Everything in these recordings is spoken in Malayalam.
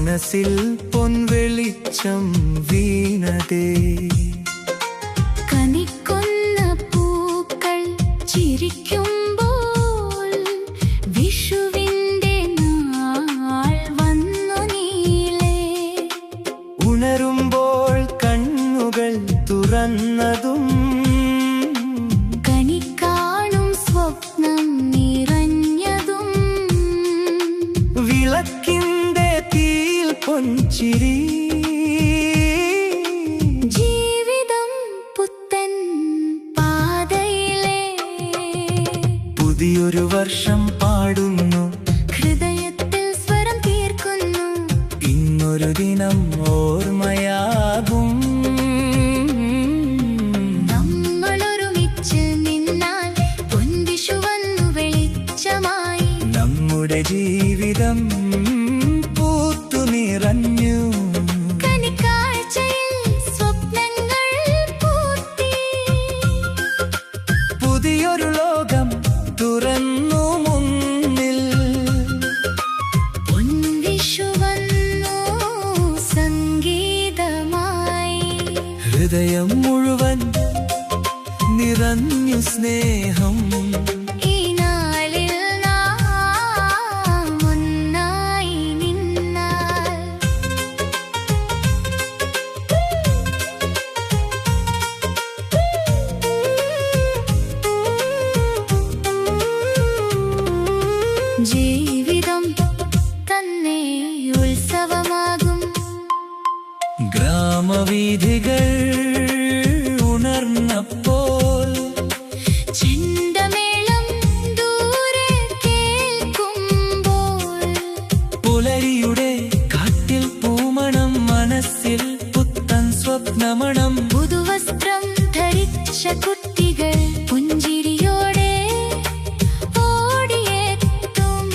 മനസ്സിൽ പൊൻവെളിച്ചം വീണതേ. കണിക്കൊന്ന പൂക്കൾ ചിരിക്കുമ്പോൾ വിഷുവിന്റെ നാൾ വന്നു നീളേ. ഉണരുമ്പോൾ കണ്ണുകൾ തുറന്നതും കണി കാണും സ്വപ്നം നിറഞ്ഞതും വിളക്കിന്റെ തീയിൽ പൊൻചിരി. ജീവിതം പുത്തൻ പാതയിലെ പുതിയൊരു വർഷം പാടുന്നു, ഹൃദയത്തിൽ സ്വരം തീർക്കുന്നു. ഇന്നൊരു ദിനം ഓർമ്മയാകും. നമ്മളൊരുമിച്ച് നിന്നാൽ പൊൻവിഷു വന്നു വെളിച്ചമായി. നമ്മുടെ ജീവിതം പൂത്തു നിറഞ്ഞു. കണിക്കാഴ്ചയിൽ സ്വപ്നങ്ങൾ പൂത്തി. പുതിയൊരു ലോകം തുറന്നു മുന്നിൽ. പൊൻവിഷു വന്നു സംഗീതമായി. ഹൃദയം മുഴുവൻ നിറഞ്ഞു സ്നേഹം. ഈ നാളിൽ നാം ഒന്നായി നിന്നാൽ ജീവിതം തന്നെ ഉത്സവമാകും. ഗ്രാമവീഥികൾ ഉണർന്നപ്പോൾ ചെണ്ടമേളം ദൂരെ കേൾക്കുമ്പോൾ പുലരിയുടെ കാറ്റിൽ പൂമണം, മനസ്സിൽ പുത്തൻ സ്വപ്നമണം. പുതുവസ്ത്രം ധരിച്ച കുട്ടികൾ പുഞ്ചിരിയോടെ ഓടിയെത്തും.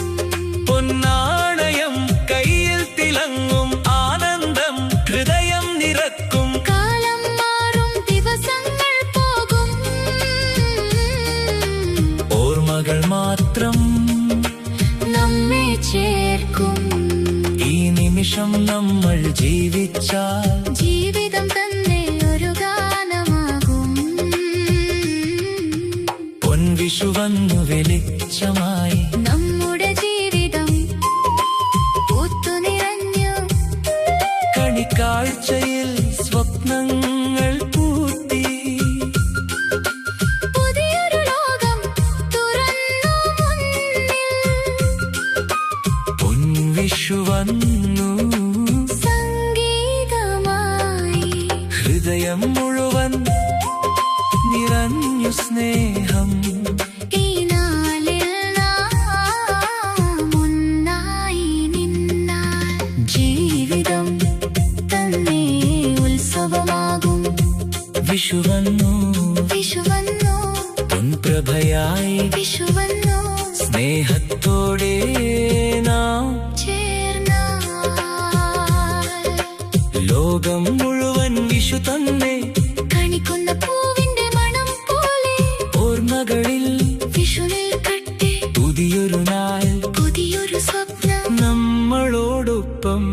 പൊന്നാണയം കയ്യിൽ തിളങ്ങും, ആനന്ദം ഹൃദയം നിറക്കും. കാലം മാറും, ദിവസങ്ങൾ പോകും, ഓർമ്മകൾ മാത്രം നമ്മെ ചേർക്കും. ഈ നിമിഷം നമ്മൾ ജീവിച്ചാൽ ജീവിതം തന്നെ ഒരു ഗാനമാകും. പൊൻവിഷു വന്നു വെളിച്ചമായി. നമ്മുടെ ജീവിതം പൂത്തുനിറഞ്ഞു. കണിക്കാഴ്ചയിൽ സ്വപ്നങ്ങൾ പൂത്തി. പുതിയൊരു ലോകം തുറന്നു മുന്നിൽ. പൊൻവിഷു വന്നു സംഗീതമായി. ഹൃദയം മുഴുവൻ നിറഞ്ഞു സ്നേഹം. ഈ നാളിൽ നാം ഒന്നായി നിന്നാൽ ജീവിതം തന്നെ ഉത്സവമാകും. വിഷു വന്നു, വിഷു വന്നു, പൊൻപ്രഭയായി. വിഷു വന്നു, സ്നേഹത്തോടെ നാം ചേർന്നാൽ ലോകം മുഴുവൻ വിഷു തന്നെ. കണിക്കുന്ന പൂവിന്റെ മണം പോലെ ഓർമ്മകളിൽ വിഷു നിൽക്കട്ടെ. പുതിയൊരു നാൾ പുതിയൊരു സ്വപ്നം നമ്മളോടൊപ്പം.